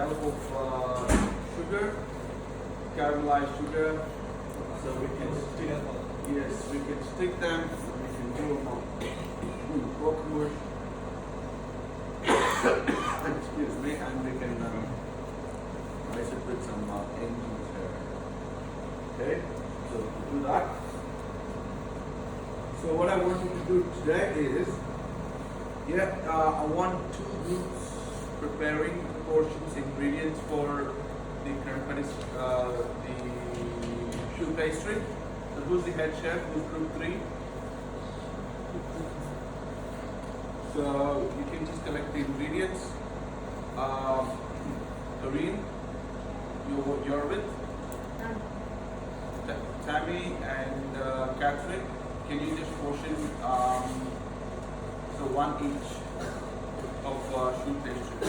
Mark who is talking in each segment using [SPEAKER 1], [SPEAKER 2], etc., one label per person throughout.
[SPEAKER 1] help of sugar, caramelized sugar, so we can stick. Yes, we can stick them. We can do them on wood. Excuse me, and we can ice it with some engines here. Okay, so to do that. So what I want you to do today is, I want 2 groups preparing portions, ingredients for the the choux pastry. So who's the head chef? Who's group 3? So you can just collect the ingredients. Doreen, you're with Tammy and Catherine. Can you just portion so 1 each of choux pastry?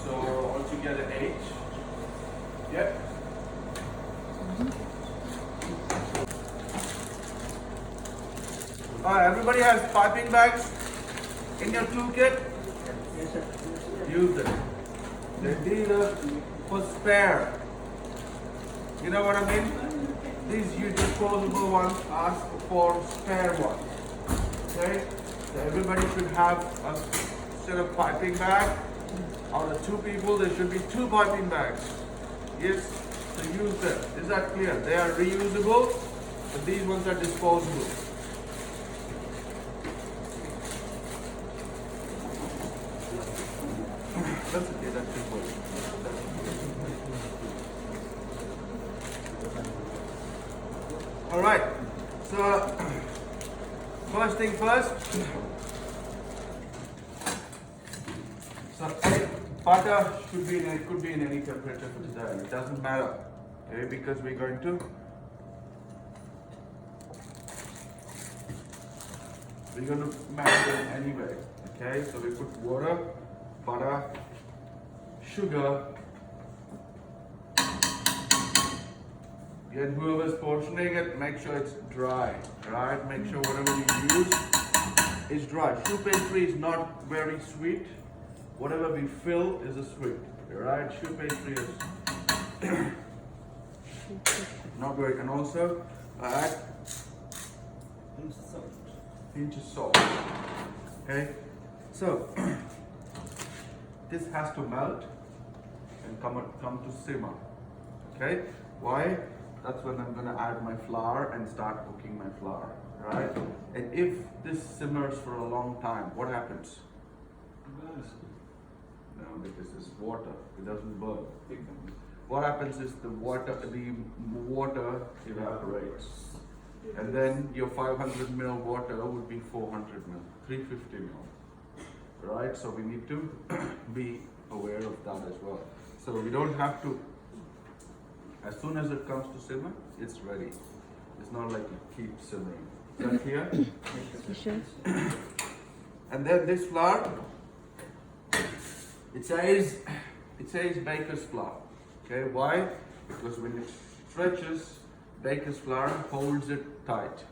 [SPEAKER 1] So altogether 8. Yep. Everybody has piping bags in your toolkit?
[SPEAKER 2] Yes, sir.
[SPEAKER 1] Use them. These are for spare. You know what I mean? These disposable ones are for spare ones. Okay? So everybody should have a set of piping bag. Out of 2 people, there should be 2 piping bags. Yes? So use them. Is that clear? They are reusable, but these ones are disposable. That's okay, that's simple. Alright, so first thing first. So butter could be in any temperature for today. It doesn't matter. Okay, because we're going to marinate it anyway. Okay, so we put water, butter, sugar, and whoever's portioning it, make sure it's dry, right? Make sure whatever you use is dry. Choux pastry is not very sweet. Whatever we fill is a sweet, right? Choux pastry is not very, and also add pinch of salt. Okay, so this has to melt and come to simmer. Okay, why? That's when I'm gonna add my flour and start cooking my flour, right? And if this simmers for a long time, what happens? No, because it's water. It doesn't burn. What happens is the water evaporates, and then your 500 ml water would be 400 ml, 350 ml. Right, so we need to be aware of that as well. So we don't have to, as soon as it comes to simmer, it's ready. It's not like it keeps simmering. Is that clear?
[SPEAKER 2] Sure.
[SPEAKER 1] And then this flour, it says baker's flour. Okay, why? Because when it stretches, baker's flour holds it tight.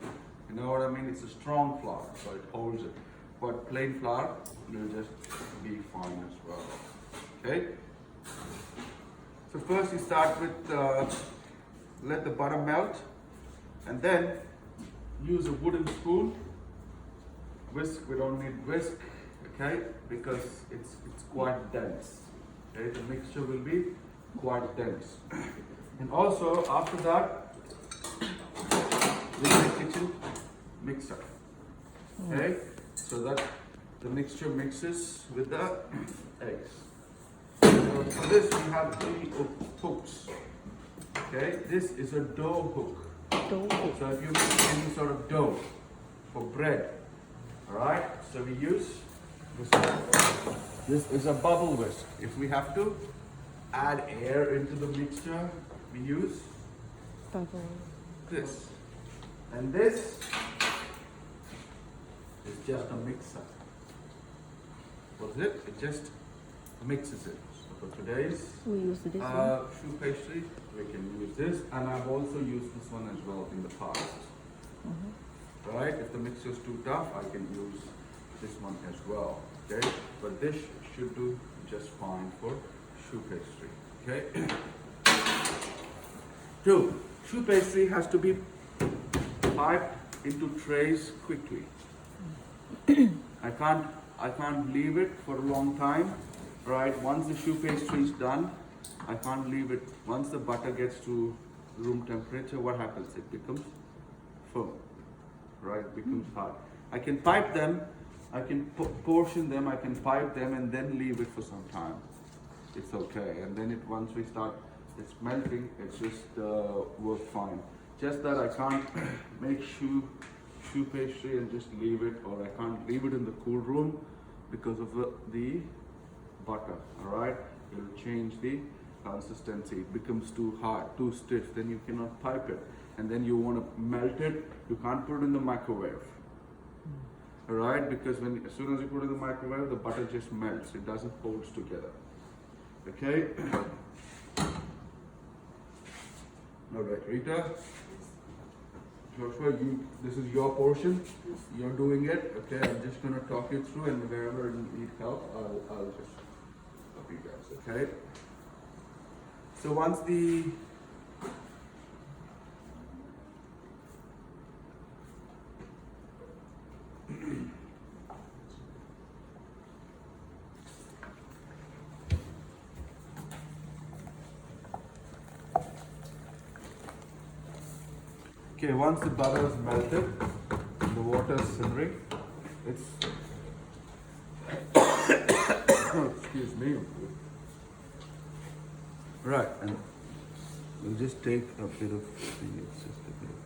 [SPEAKER 1] You know what I mean? It's a strong flour, so it holds it. But plain flour will just be fine as well. Okay? So first you start with, let the butter melt, and then use a wooden spoon. Whisk, we don't need whisk, okay? Because it's quite dense. Okay, the mixture will be quite dense. And also after that, use the kitchen mixer. Okay? So that the mixture mixes with the eggs. So for this we have 3 hooks. Okay, this is a dough hook. So if you make any sort of dough for bread, alright, so we use this one. This is a bubble whisk. If we have to add air into the mixture, we use this. And this is just a mixer. What is it? It just mixes it. So for today's
[SPEAKER 2] We use this one.
[SPEAKER 1] choux pastry, we can use this, and I've also used this one as well in the past. Right? If the mixture is too tough, I can use this one as well. Okay? But this should do just fine for choux pastry. Okay. 2. Choux pastry has to be piped into trays quickly. I can't leave it for a long time, right? Once the choux pastry is done, I can't leave it. Once the butter gets to room temperature, what happens? It becomes firm, right? It becomes hard. I can pipe them, I can portion them, I can pipe them and then leave it for some time. It's okay. And then once we start, it's melting, it's just work fine. Just that I can't make choux pastry and just leave it, or I can't leave it in the cool room because of the butter, alright? It will change the consistency. It becomes too hard, too stiff, then you cannot pipe it. And then you want to melt it, you can't put it in the microwave. Alright, because as soon as you put it in the microwave, the butter just melts, it doesn't hold together. Okay? Alright, Rita. Joshua, this is your portion. You're doing it. Okay, I'm just gonna talk you through, and wherever you need help, I'll just help you guys. Okay. So once the okay, once the butter is melted, the water is simmering. It's excuse me. Right, and we'll just take a bit of it's just a bit of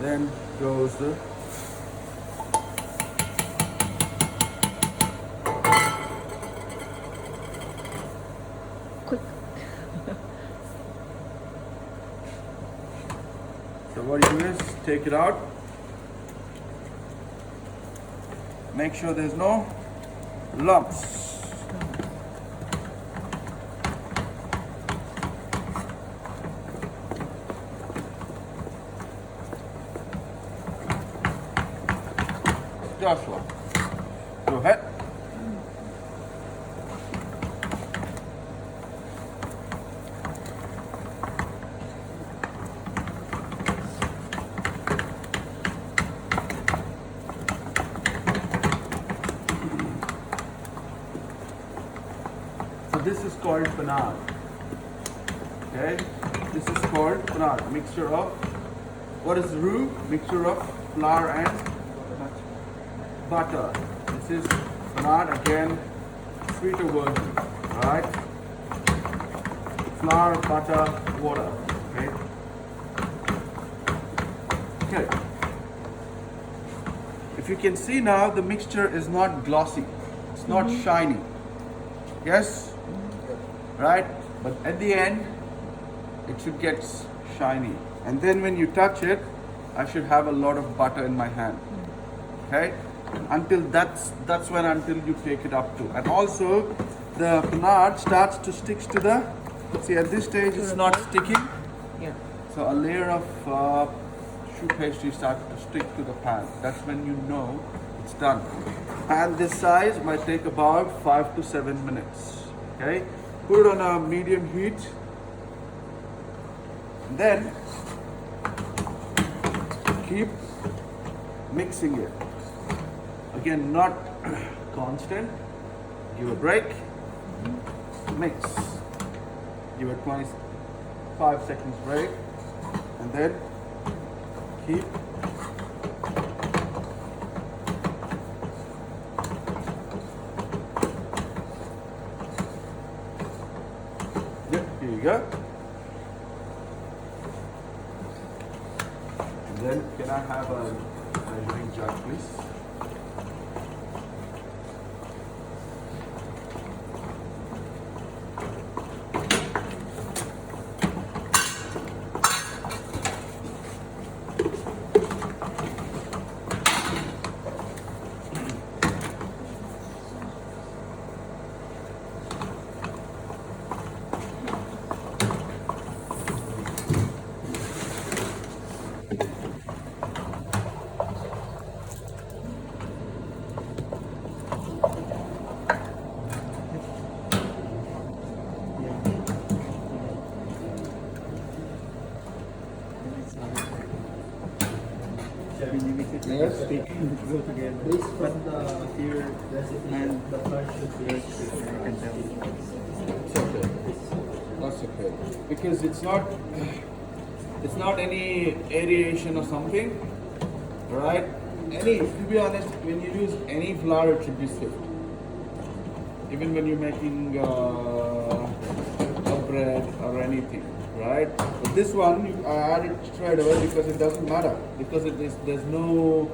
[SPEAKER 1] then goes the
[SPEAKER 2] Quick.
[SPEAKER 1] So what you do is take it out. Make sure there's no lumps. Joshua, go ahead. This is called panade. Okay, this is called panade. Mixture of what is roux? Mixture of flour and butter. This is panade, again, sweeter version. Alright, flour, butter, water. Okay. Okay. If you can see now, the mixture is not glossy. It's not shiny. Yes. Right, but at the end it should get shiny, and then when you touch it, I should have a lot of butter in my hand. Okay, until until you take it up to, and also the panade starts to stick to the. See, at this stage it's not sticking.
[SPEAKER 2] Yeah.
[SPEAKER 1] So a layer of choux pastry starts to stick to the pan. That's when you know it's done. And this size might take about 5 to 7 minutes. Okay. Put it on a medium heat, and then keep mixing it. Again, not constant. Give a break, mix. Give it 25 seconds break, and then keep. Here you go. And then can I have a measuring jug, please?
[SPEAKER 3] when you mix it,
[SPEAKER 1] Yes.
[SPEAKER 3] they go together. But here and the flour should be I can tell.
[SPEAKER 1] It's okay. That's okay. Because it's not any aeration or something, right? To be honest, when you use any flour, it should be swift. Even when you're making a bread or anything, right? But this one, I add it straight away because it doesn't matter. Because there's no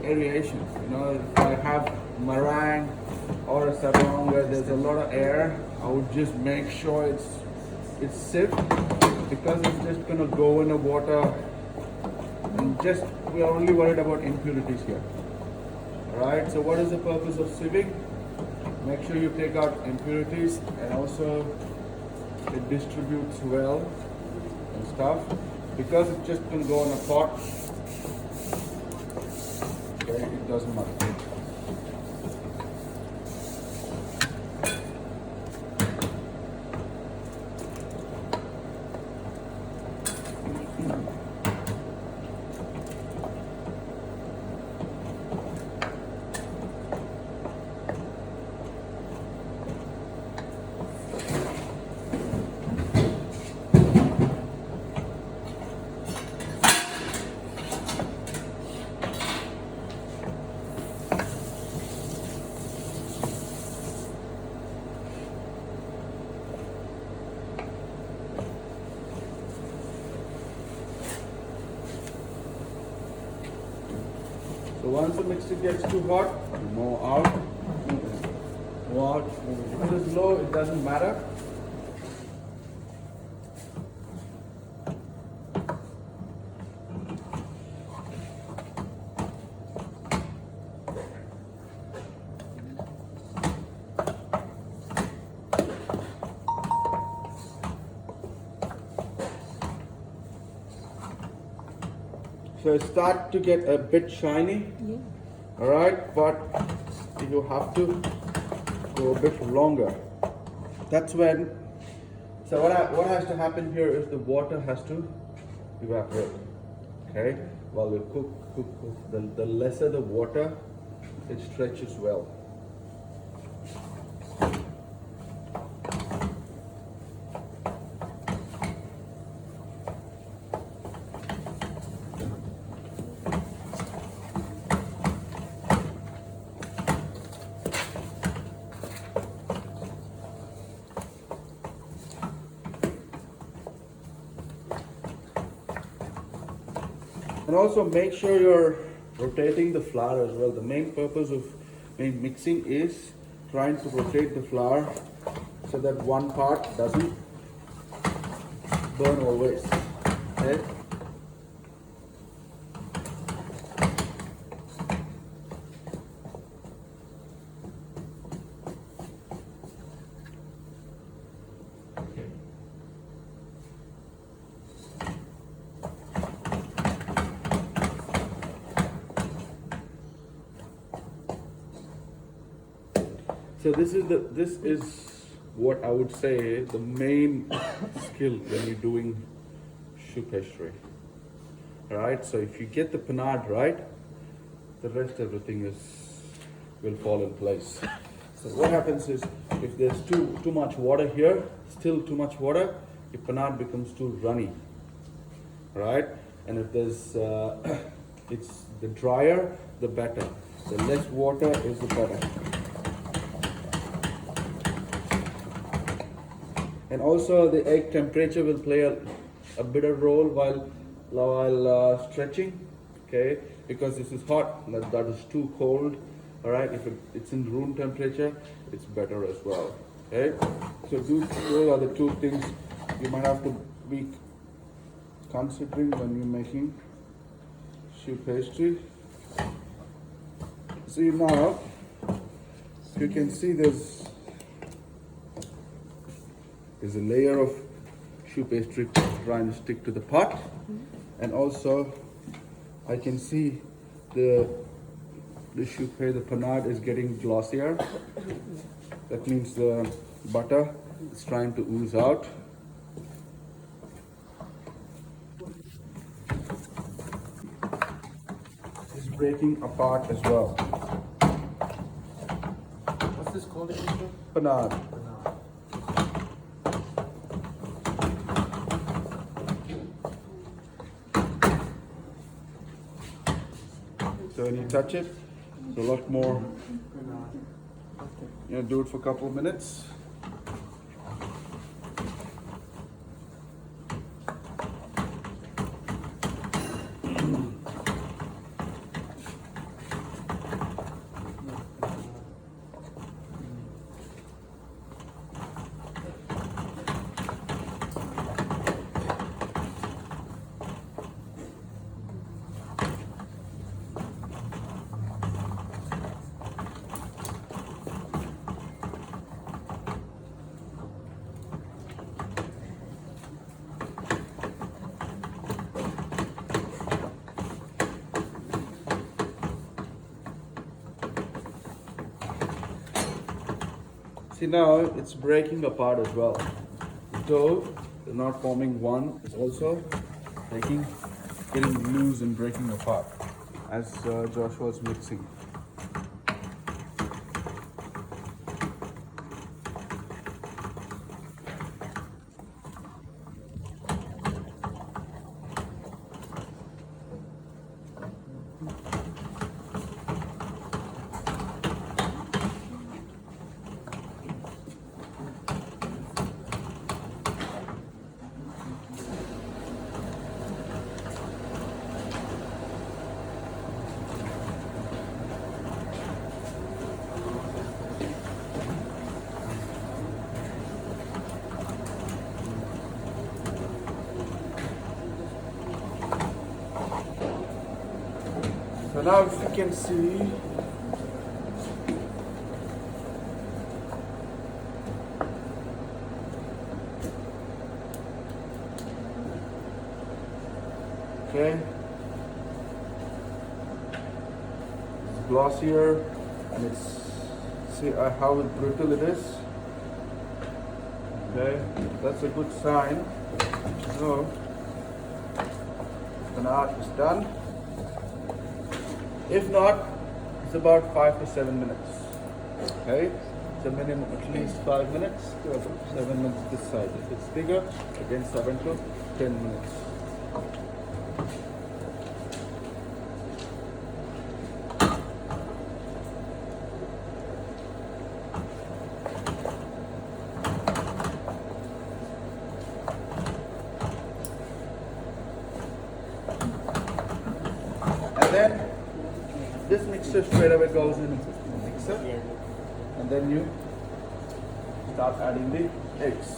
[SPEAKER 1] aeration. You know, if I have meringue or a sarong where there's a lot of air, I would just make sure it's sift, because it's just gonna go in the water, and we are only worried about impurities here. Alright, so what is the purpose of sieving? Make sure you take out impurities, and also it distributes well and stuff, because it just can go in a pot. Okay, it doesn't matter. So once the mixture gets too hot, move out, move out. If it is low, it doesn't matter. So it start to get a bit shiny.
[SPEAKER 2] Yeah.
[SPEAKER 1] Alright, but you have to go a bit longer. That's when, so what has to happen here is the water has to evaporate. Okay, while we cook. The lesser the water, it stretches well. And also make sure you're rotating the flour as well. The main purpose of mixing is trying to rotate the flour so that one part doesn't burn always. Okay? So this is what I would say the main skill when you're doing choux pastry. Right? So if you get the panade right, the rest everything will fall in place. So what happens is if there's too much water here, still too much water, your panade becomes too runny. Right? And if there's it's the drier the better. The less water is the better. And also the egg temperature will play a bigger role while stretching, okay? Because this is hot, that is too cold. All right, if it's in room temperature, it's better as well. Okay, so those are the two things you might have to be considering when you're making choux pastry. See now, you can see there's a layer of choux pastry trying to stick to the pot, and also I can see the choux pastry, the panade is getting glossier. That means the butter is trying to ooze out. breaking apart as well.
[SPEAKER 3] What's this called again?
[SPEAKER 1] Panade. So when you touch it, it's a lot more. You know, do it for a couple of minutes. See, now it's breaking apart as well. The dough is not forming one, it's also getting loose and breaking apart as Joshua is mixing. So now if you can see, okay, it's glossier and it's, see how brittle it is. Okay, that's a good sign. So the art is done. If not, it's about 5 to 7 minutes. Okay, it's a minimum at least 5 minutes to about 7 minutes this side. If it's bigger, again 7 to 10 minutes. And then this mixture straight away goes in the mixer, and then you start adding the eggs.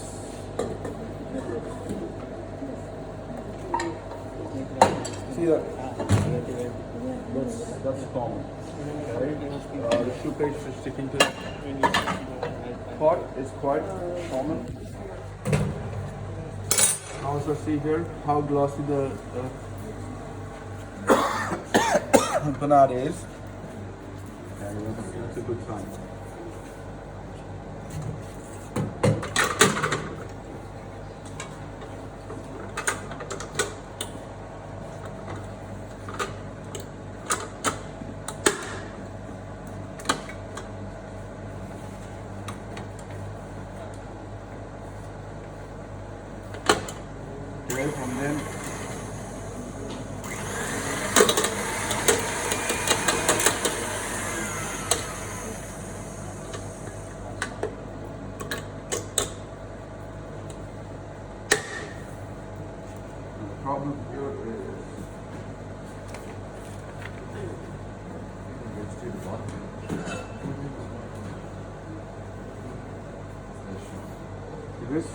[SPEAKER 1] See that? That's common. Okay. The shoe paste is sticking to the pot is quite common. Also see here how glossy the panade is. That's a good sign. Okay, and then problem here is this.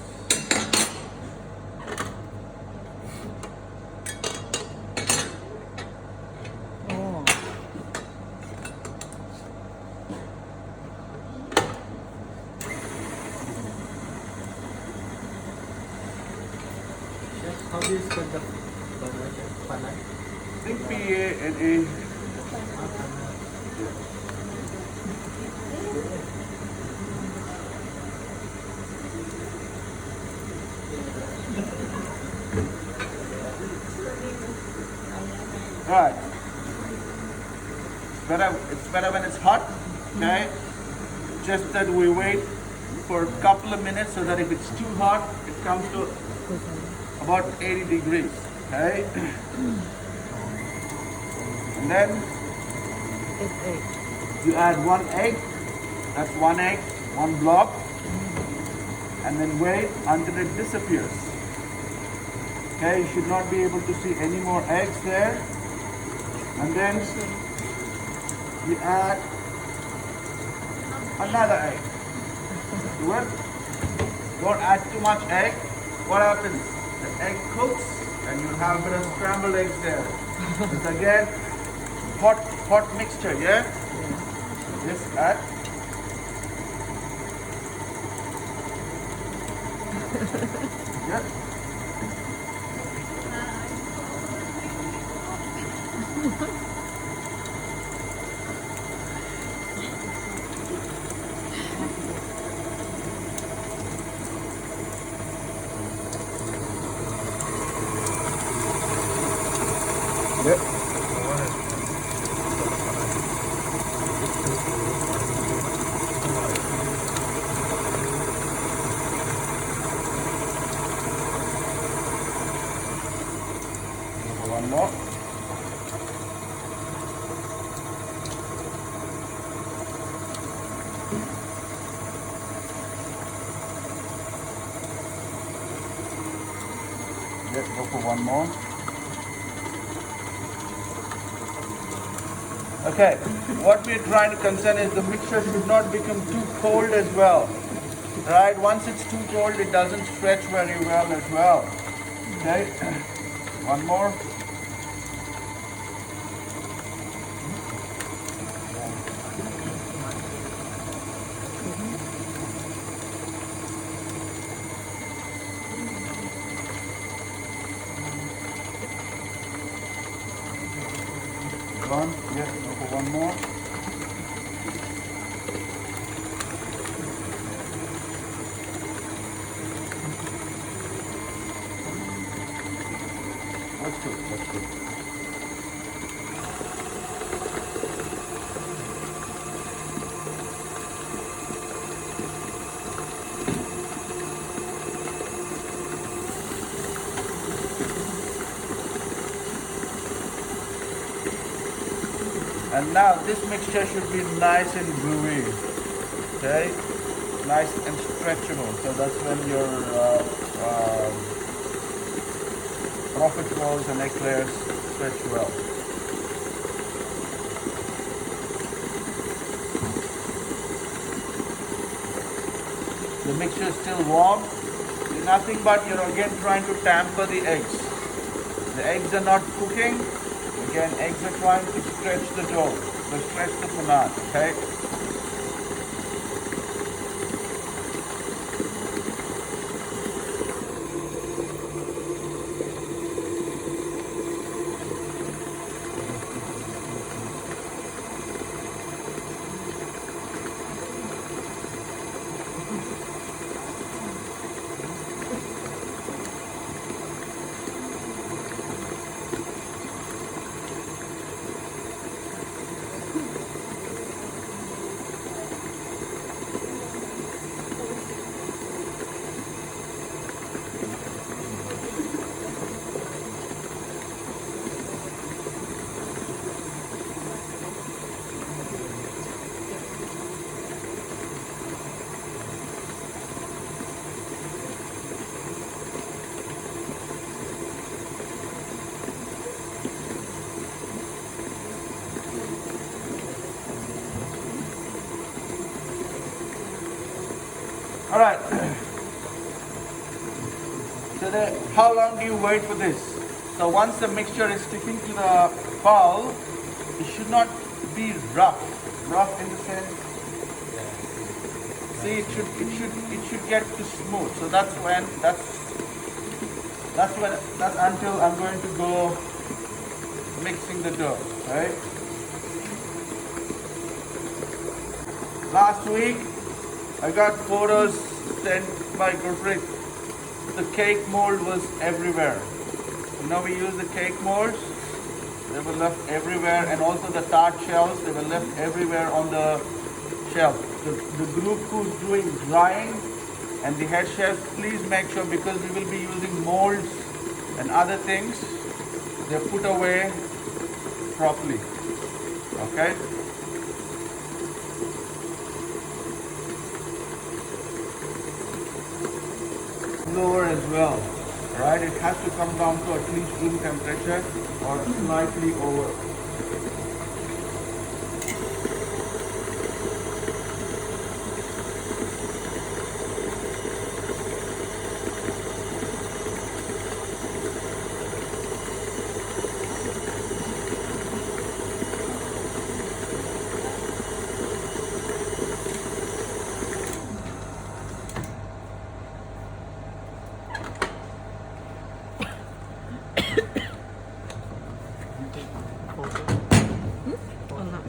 [SPEAKER 3] How do you spell the panay?
[SPEAKER 1] I think P-A-N-A. Right. better when it's hot, okay? Just that we wait for a couple of minutes so that if it's too hot, it comes to about 80 degrees, okay? And then you add 1 egg, that's 1 egg, 1 block, and then wait until it disappears. Okay, you should not be able to see any more eggs there. And then you add another egg. Do it. Don't add too much egg. What happens? The egg cooks and you have a bit of scrambled eggs there. It's again hot mixture, yeah? Just add. Yeah. Yep. One more. Yep, go for one more. Okay, what we're trying to concern is the mixture should not become too cold as well. Right, once it's too cold, it doesn't stretch very well as well. Okay, one more. One, yes, go for one more. That's good, that's good. And now this mixture should be nice and gooey, okay? Nice and stretchable. So that's when your profiteroles and eclairs stretch well. The mixture is still warm. Nothing but you're again trying to tamper the eggs. The eggs are not cooking. Again, eggs are trying to stretch the dough, so stretch the fondant, okay? All right. So how long do you wait for this? So once the mixture is sticking to the bowl, it should not be rough. Rough in the sense. See, it should get to smooth. So that's until I'm going to go mixing the dough, right? Last week, I got photos sent by Gurpreet. The cake mold was everywhere. You know, we use the cake molds. They were left everywhere, and also the tart shells, they were left everywhere on the shelf. The group who's doing drying and the head chefs, please make sure, because we will be using molds and other things, they're put away properly. Okay? Lower as well, right? It has to come down to at least room temperature or slightly over.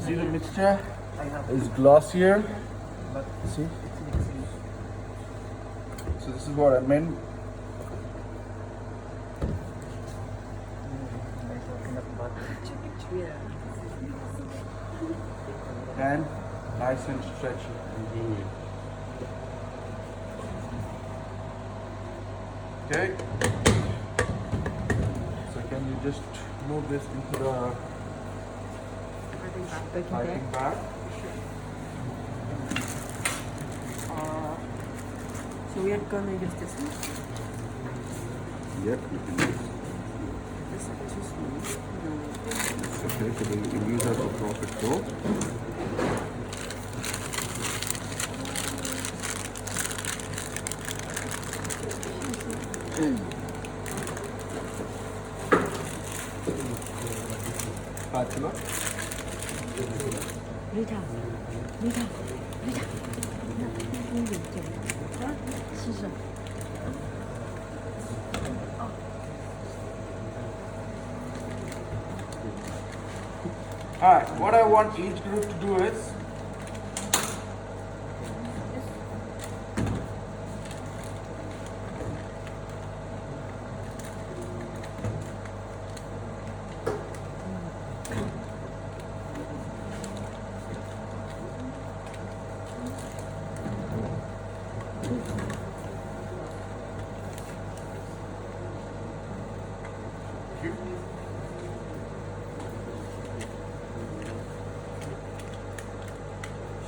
[SPEAKER 1] See the mixture is glossier. See? So this is what I meant. And nice and stretchy and gooey. Okay. So can you just move this into the piping bag?
[SPEAKER 2] So we are gonna use this one?
[SPEAKER 1] Yep, you can use.
[SPEAKER 2] This is too small.
[SPEAKER 1] Okay, so then you can use as a profiterole. Spatula.
[SPEAKER 2] Rita, Rita, Rita. 那一点点，啊，试试。
[SPEAKER 1] Alright, what I want each group to do is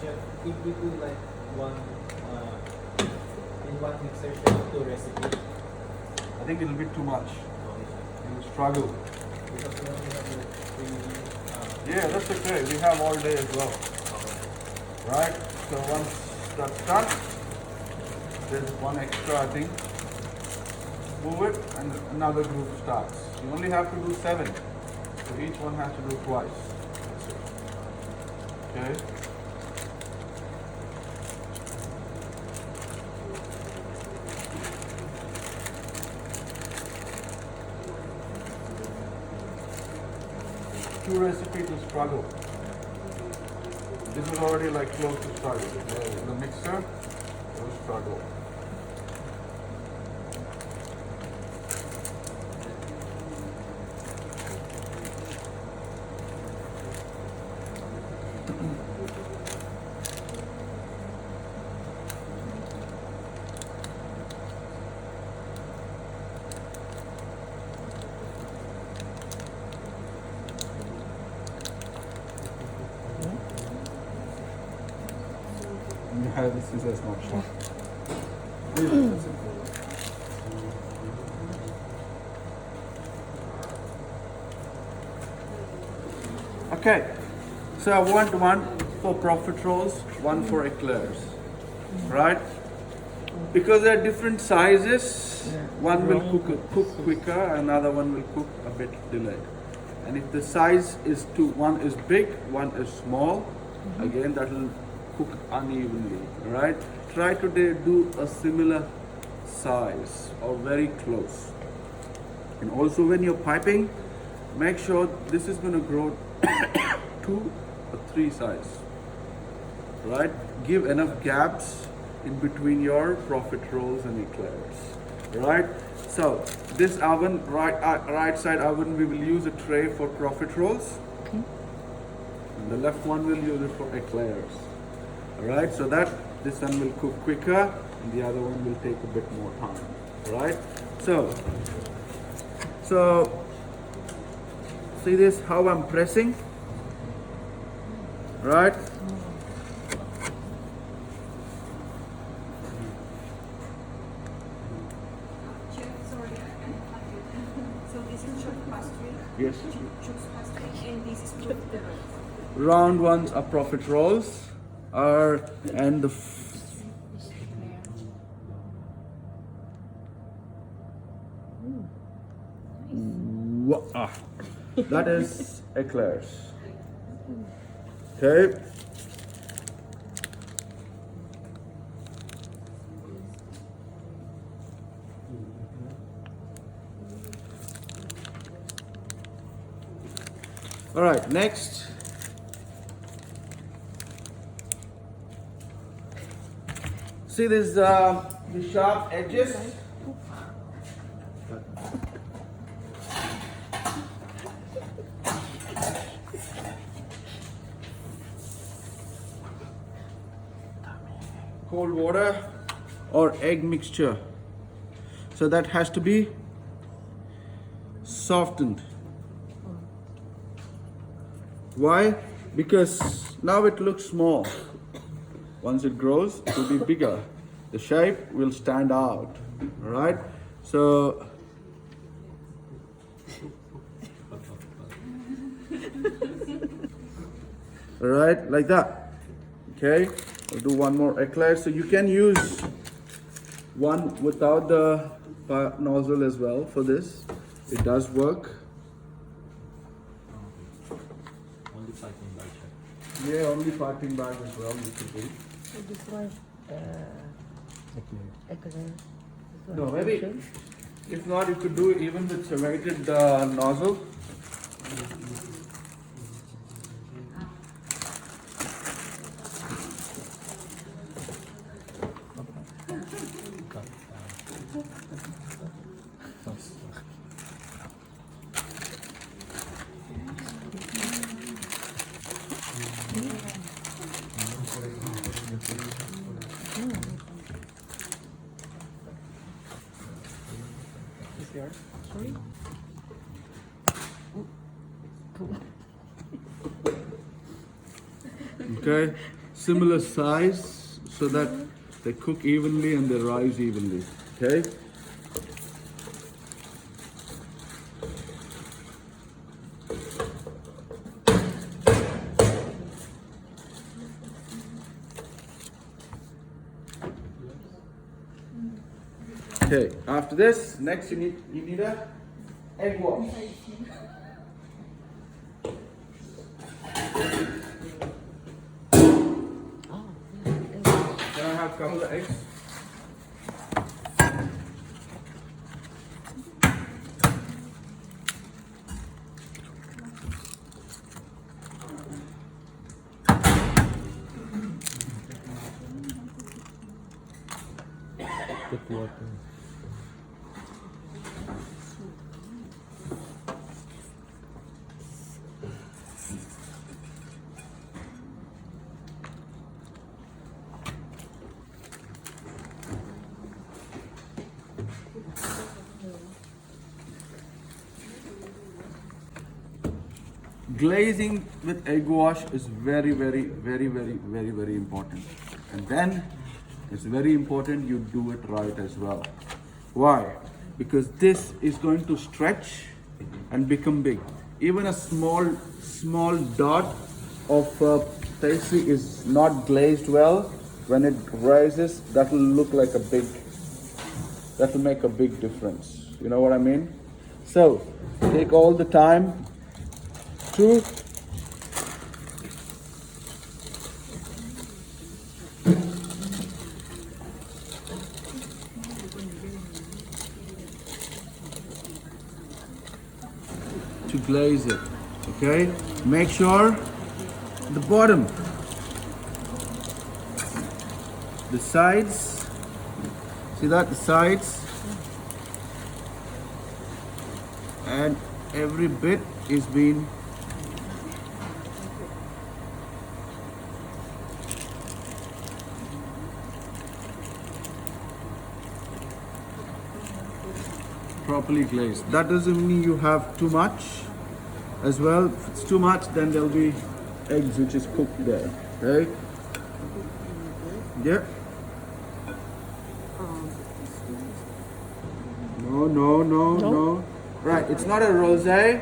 [SPEAKER 3] Chef, if we do like in one mixer, chef, 2 recipes.
[SPEAKER 1] I think it'll be too much. You'll struggle.
[SPEAKER 3] Because we only have like 3.
[SPEAKER 1] Yeah, that's okay. We have all day as well. Right? So once that's done, there's one extra, I think. Move it and another group starts. You only have to do 7. So each one has to do twice. Okay? Two recipe to struggle. This is already like close to struggle. The mixer will struggle. Yeah, this is as much. Okay, so I want one for profiteroles, one for eclairs, right? Because they're different sizes, one will cook quicker, another one will cook a bit delayed. And if the size is one is big, one is small, again that will cook unevenly, right? Try to do a similar size or very close. And also when you're piping, make sure this is going to grow 2 or 3 size, right? Give enough gaps in between your profiteroles and eclairs, right? So this oven, right side oven, we will use a tray for profiteroles.
[SPEAKER 2] Okay.
[SPEAKER 1] And the left one will use it for eclairs. Alright, so that this one will cook quicker and the other one will take a bit more time. Alright, so see this how I'm pressing, right?
[SPEAKER 4] Chef, sorry, so this is Choux pastry.
[SPEAKER 1] Yes.
[SPEAKER 4] Choux pastry, and this is profiteroles.
[SPEAKER 1] Round ones are profiteroles, and the that is eclairs. Okay. All right, next. See this, the sharp edges? Cold water or egg mixture. So that has to be softened. Why? Because now it looks small. Once it grows, it will be bigger. The shape will stand out. All right? So, all right, like that. Okay, I'll do one more eclair. So you can use one without the nozzle as well for this. It does work.
[SPEAKER 3] Only piping bag.
[SPEAKER 1] Yeah, only piping bag as well you could do.
[SPEAKER 2] So this one, eclair.
[SPEAKER 1] No, maybe if not, you could do it even with serrated nozzle.
[SPEAKER 2] Sorry?
[SPEAKER 1] Okay, similar size so that they cook evenly and they rise evenly. Okay. Okay, after this, next you need a egg wash. Can I have a couple of eggs?
[SPEAKER 3] Put water.
[SPEAKER 1] Glazing with egg wash is very important. And then it's very important you do it right as well. Why? Because this is going to stretch and become big. Even a small dot of pastry is not glazed well. When it rises, that will look like that will make a big difference. You know what I mean? So take all the time to glaze it. Okay, make sure the bottom, the sides, see that the sides and every bit is being properly glazed. That doesn't mean you have too much as well. If it's too much, then there'll be eggs which is cooked there. Okay? Yeah. No. Right, it's not a rosé.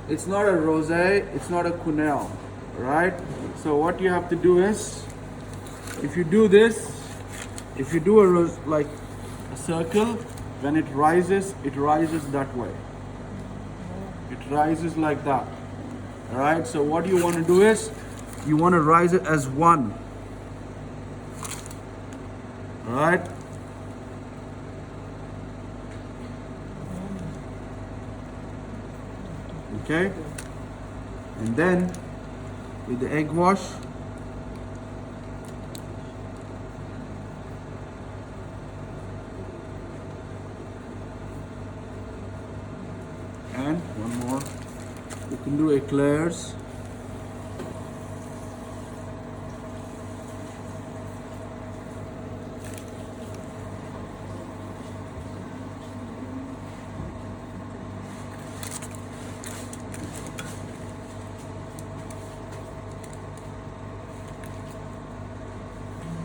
[SPEAKER 1] It's not a rosé. It's not a quenelle. Right? So what you have to do is, if you do this, if you do like a circle, when it rises that way. It rises like that. All right. So what you want to do is, you want to rise it as one. All right. Okay. And then with the egg wash, and one more, you can do eclairs.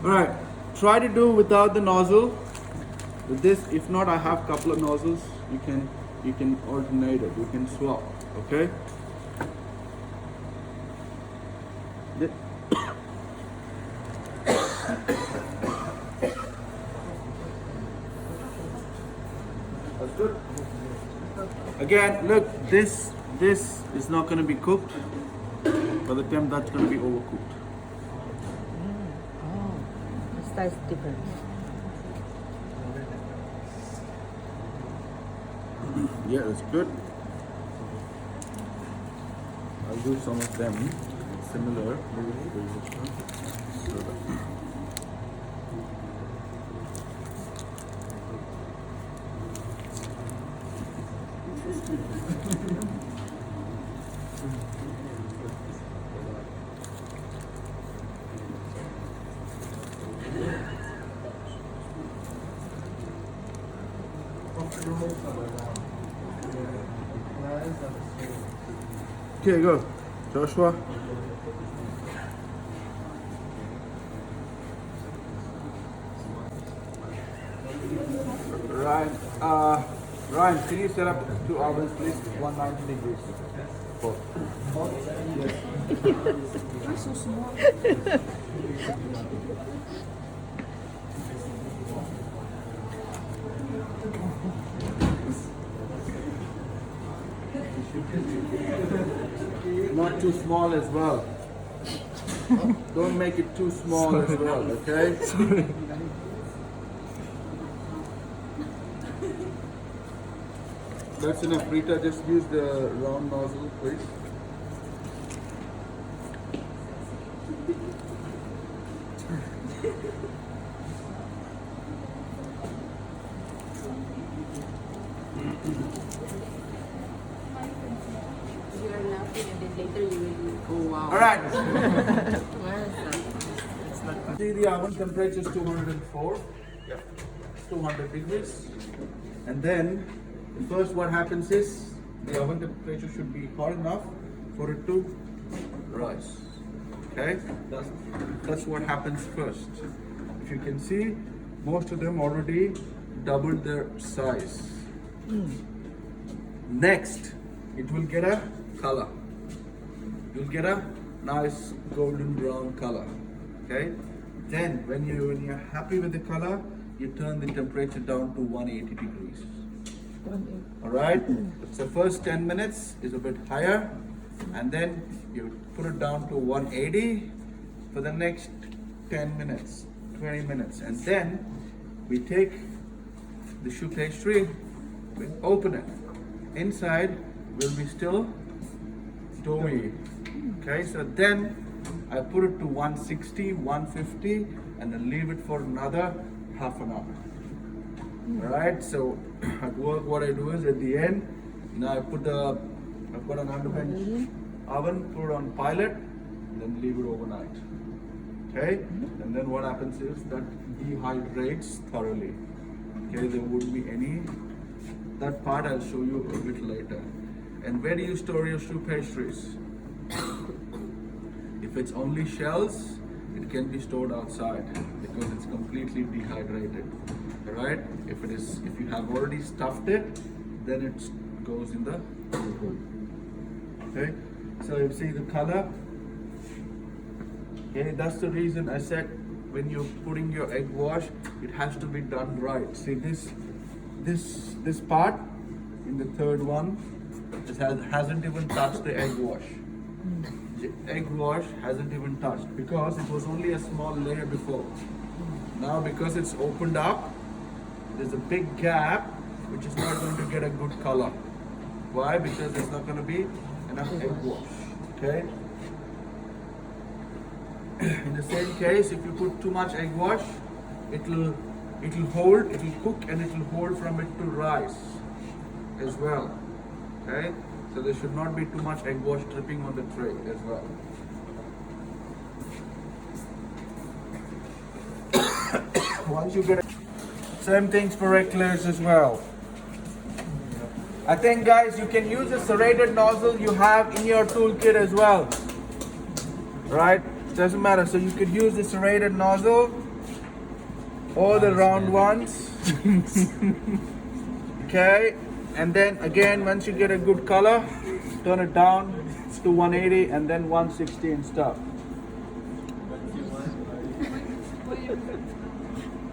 [SPEAKER 1] Alright, try to do without the nozzle. With this, if not, I have a couple of nozzles. You can alternate it. You can swap. Okay. That's good. Again, look, this is not going to be cooked. By the time that's going to be overcooked.
[SPEAKER 2] The size different.
[SPEAKER 1] Yeah, it's good. I'll do some of them similar. Okay, go, Joshua. Ryan, can you set up 2 ovens, please? 190 degrees. Both.
[SPEAKER 4] You're so small.
[SPEAKER 1] Not too small as well. Don't make it too small as well, okay? That's enough, Rita. Just use the round nozzle, please.
[SPEAKER 2] You are laughing and then later you will. Oh wow.
[SPEAKER 1] All right.
[SPEAKER 2] Where is that? It's not.
[SPEAKER 1] See, the oven temperature is 204. Yeah. 200 degrees. And then, first what happens is, the oven temperature should be hot enough for it to rise. Okay? That's what happens first. If you can see, most of them already doubled their size. Next, it will get a color. You'll get a nice golden brown color. Okay? Then, when you're happy with the color, you turn the temperature down to 180 degrees. Alright? So first 10 minutes is a bit higher, and then you put it down to 180 for the next 10 minutes, 20 minutes. And then we take the choux pastry, we open it. Inside will be still doughy. Okay, so then I put it to 160, 150, and then leave it for another half an hour. Alright, so what I do is at the end, Now I've got an underbench oven, put it on pilot, and then leave it overnight. Okay? And then what happens is that dehydrates thoroughly. Okay, there won't be any. That part I'll show you a bit later. And where do you store your choux pastries? If it's only shells, it can be stored outside because it's completely dehydrated. Alright? If you have already stuffed it, then it goes in the okay? So you see the color. Okay, that's the reason I said when you're putting your egg wash, it has to be done right. See this part in the third one, it hasn't even touched the egg wash. The egg wash hasn't even touched because it was only a small layer before. Now because it's opened up, there's a big gap which is not going to get a good color. Why? Because there's not going to be enough egg wash. Okay? In the same case, if you put too much egg wash, it'll cook and it'll hold from it to rise as well. Okay? So there should not be too much egg wash dripping on the tray as well. Once you get it, same things for eclairs as well. I think guys, you can use a serrated nozzle you have in your toolkit as well. Right? Doesn't matter. So you could use the serrated nozzle or the round ones. Okay? And then again, once you get a good color, turn it down to 180 and then 160 and stuff.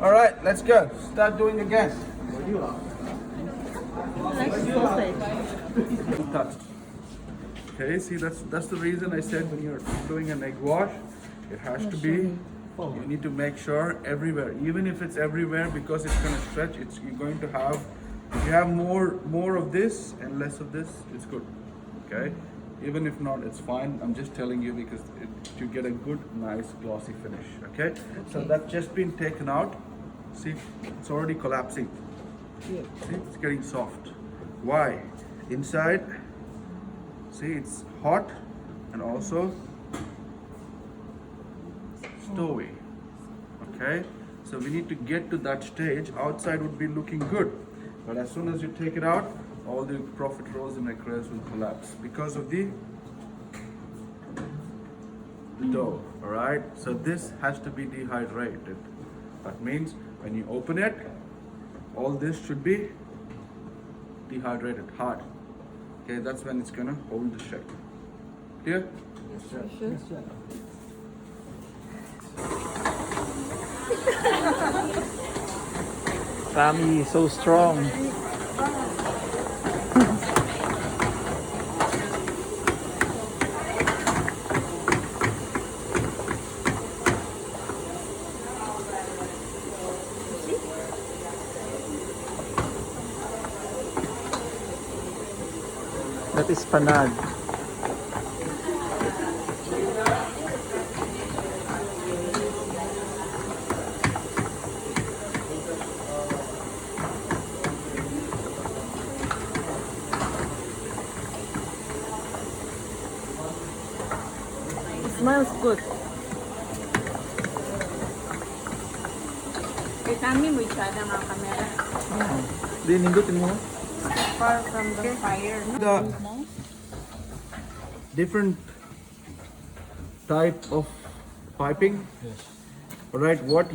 [SPEAKER 1] All right, let's go. Start doing again.
[SPEAKER 2] Like sausage.
[SPEAKER 1] Touched. Okay, see that's the reason I said when you're doing an egg wash, it has to be. You need to make sure everywhere, even if it's everywhere, because it's going to stretch. You're going to have. If you have more of this and less of this, it's good. Okay, even if not, it's fine. I'm just telling you because to get a good, nice, glossy finish. Okay, so that's just been taken out. See, it's already collapsing.
[SPEAKER 2] Yeah.
[SPEAKER 1] See, it's getting soft. Why? Inside, see, it's hot and also stowy. Okay, so we need to get to that stage. Outside would be looking good, but as soon as you take it out, all the profiteroles and eclairs will collapse because of the dough. All right, so this has to be dehydrated. That means when you open it, all this should be dehydrated, hard. Okay, that's when it's gonna hold the shape. Clear?
[SPEAKER 3] Family is so strong. That is panad.
[SPEAKER 2] It smells good.
[SPEAKER 4] Wait, namin mo siya ng mga camera.
[SPEAKER 3] Di, nindutin mo.
[SPEAKER 4] Far from the fire. No?
[SPEAKER 1] The different type of piping.
[SPEAKER 3] Yes.
[SPEAKER 1] All right, what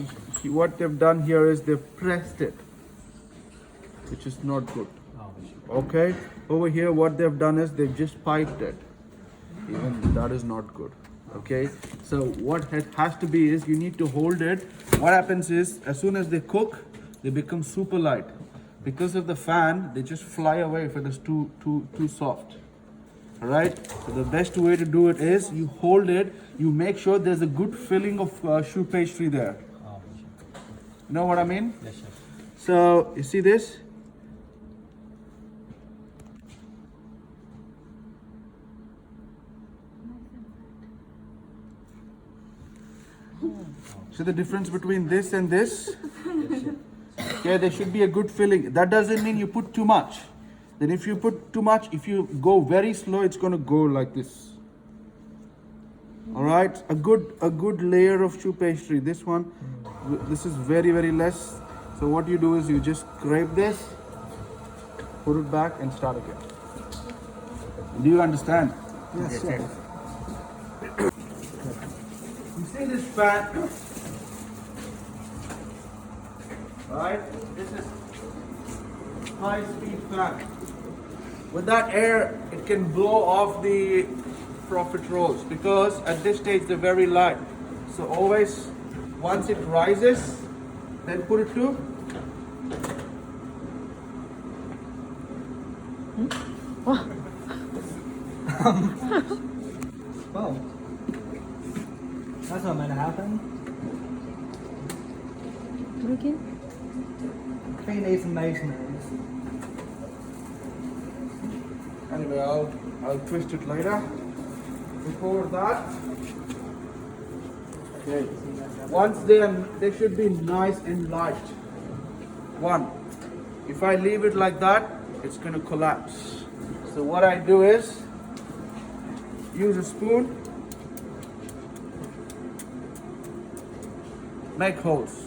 [SPEAKER 1] they've done here is they've pressed it, which is not good. Okay, over here what they've done is they've just piped it. Even that is not good. Okay, so what it has to be is you need to hold it. What happens is as soon as they cook, they become super light. Because of the fan, they just fly away if it is too soft. All right. So the best way to do it is you hold it. You make sure there's a good filling of choux pastry there. You know what I mean?
[SPEAKER 3] Yes, sir.
[SPEAKER 1] So you see this? See the difference between this and this? Okay, there should be a good filling. That doesn't mean you put too much. Then if you put too much, if you go very slow, it's gonna go like this. All right, a good layer of choux pastry. This one, this is very less. So what you do is you just scrape this, put it back, and start again. Do you understand?
[SPEAKER 3] Yes.
[SPEAKER 1] You see this pan? Right? This is high-speed fan. With that air, it can blow off the profiteroles because at this stage they're very light. So always, once it rises, then put it to.
[SPEAKER 2] 와,
[SPEAKER 3] Well, that's not meant to happen.
[SPEAKER 2] 그러긴.
[SPEAKER 3] I think it needs some masonries.
[SPEAKER 1] Anyway, I'll twist it later. Before that, okay. Once they should be nice and light. One, if I leave it like that, it's gonna collapse. So what I do is use a spoon, make holes.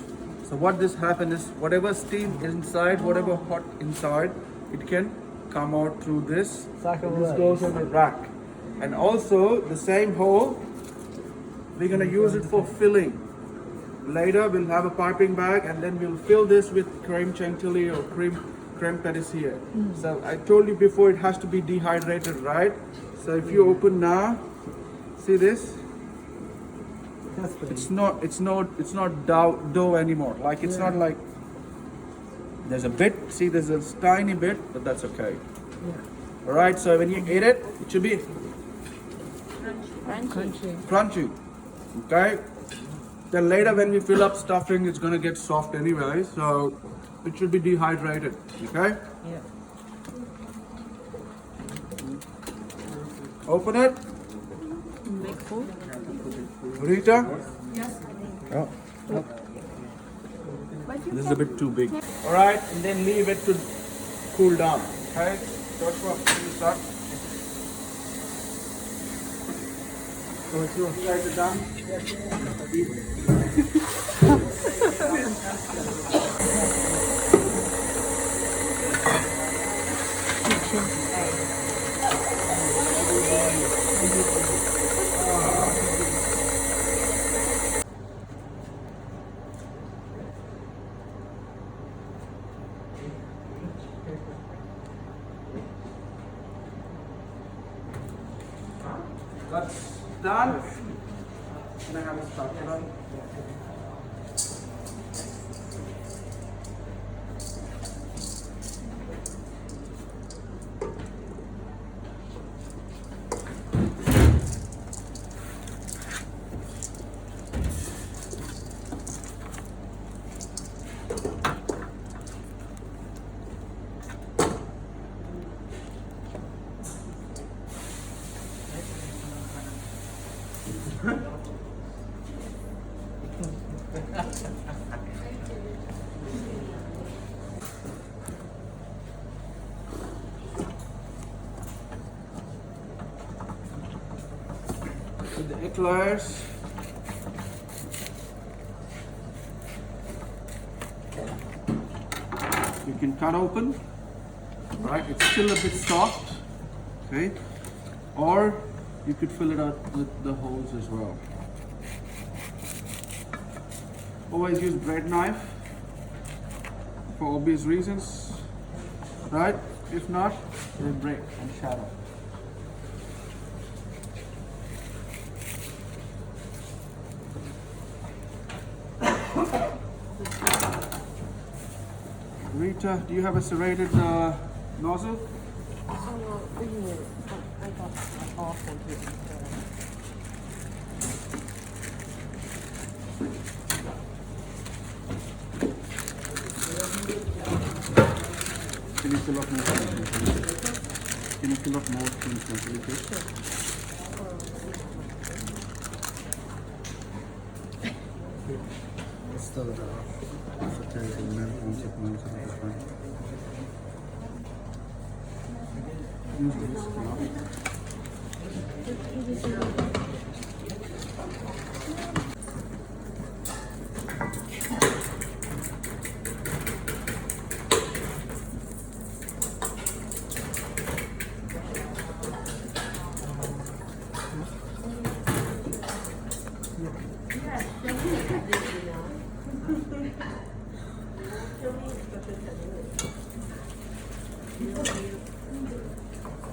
[SPEAKER 1] So what this happens is whatever steam is inside, whatever hot inside, it can come out through this.
[SPEAKER 3] It's like a
[SPEAKER 1] This
[SPEAKER 3] race.
[SPEAKER 1] goes on the rack. And also the same hole, we're gonna use it for filling. Later we'll have a piping bag and then we'll fill this with crème chantilly or crème pâtissière. So I told you before it has to be dehydrated, right? So if you open now, see this?
[SPEAKER 3] That's pretty.
[SPEAKER 1] It's not dough anymore. Like it's not like there's a bit. See, there's a tiny bit, but that's okay. All right. So when you eat it, it should be crunchy. Okay. Then later when we fill up stuffing, it's gonna get soft anyway. So it should be dehydrated. Okay.
[SPEAKER 2] Yeah.
[SPEAKER 1] Open it.
[SPEAKER 2] Make hole.
[SPEAKER 1] Rita.
[SPEAKER 4] Yes.
[SPEAKER 1] Oh. This is a bit too big. All right, and then leave it to cool down. Okay. Joshua, can you start? So it's you guys are done. That's done. Can I have a spatula? With the eclairs. You can cut open. Alright, it's still a bit soft. Okay. Or you could fill it out with the holes as well. Always use bread knife for obvious reasons. Right? If not, they break and shatter. Rita, do you have a serrated nozzle?
[SPEAKER 2] I got off from here.
[SPEAKER 1] Can you fill up more things? Can you fill up more things, please?
[SPEAKER 3] It's still
[SPEAKER 1] It's okay, so you never want it, no, so that's fine. use this.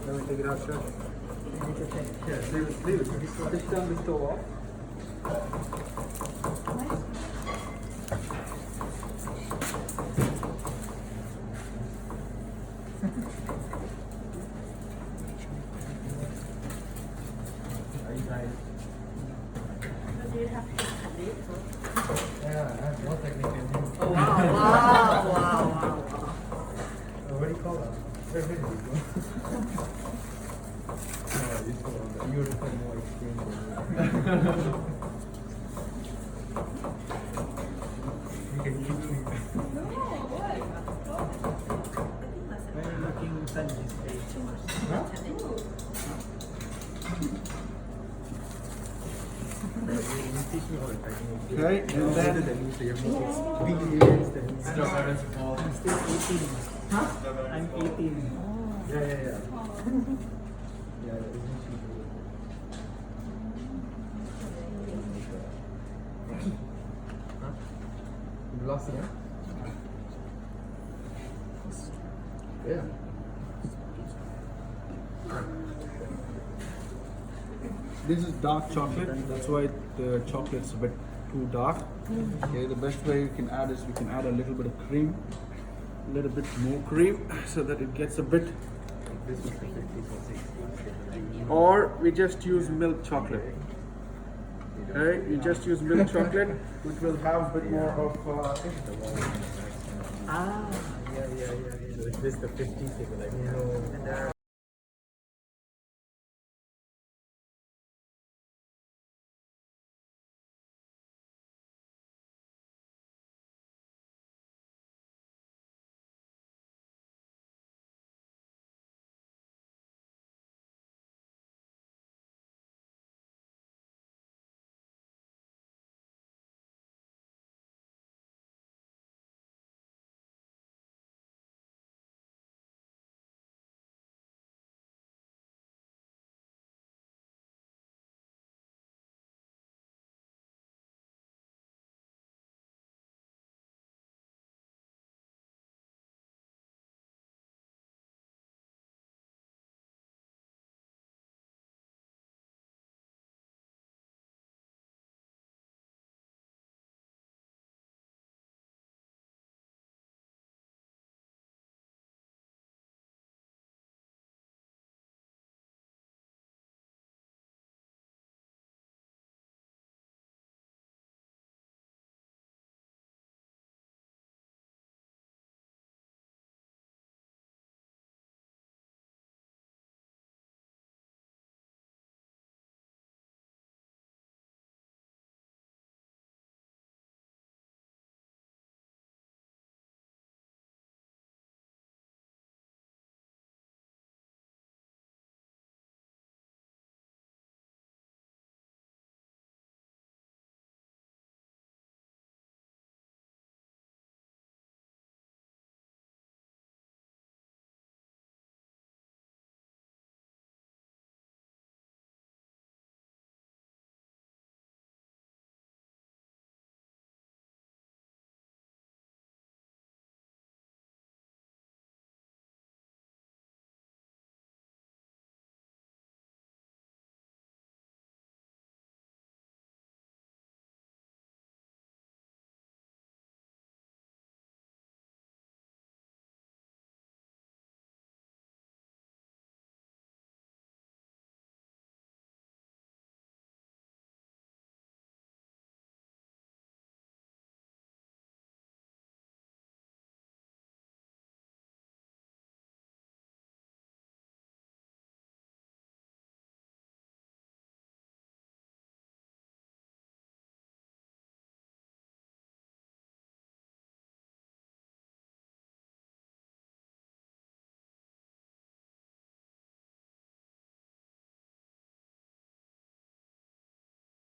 [SPEAKER 3] Let me take it out, sir. Yeah, leave it. Just turn the stove off. Are you trying? Yeah, I have no technique.
[SPEAKER 2] Oh, wow.
[SPEAKER 3] What do you call that? Very good. You're more experienced. You can keep doing that. When you're looking inside this page. Huh? You teach me all the techniques.
[SPEAKER 1] Okay, and then
[SPEAKER 3] You have more experience than me. I'm still 18. Huh? I'm 18. Yeah. Yeah, huh? You lost it, huh? Yeah.
[SPEAKER 1] this is dark chocolate. That's why the chocolate's a bit too dark. Okay, the best way you can add is we can add a little bit of cream, a little bit more cream, so that it gets a bit.
[SPEAKER 3] This was the 50 for 60.
[SPEAKER 1] Or we just use milk chocolate. Okay, you just use milk chocolate, which will have a bit more of.
[SPEAKER 3] Yeah. So is this the 50 table? Like, you know,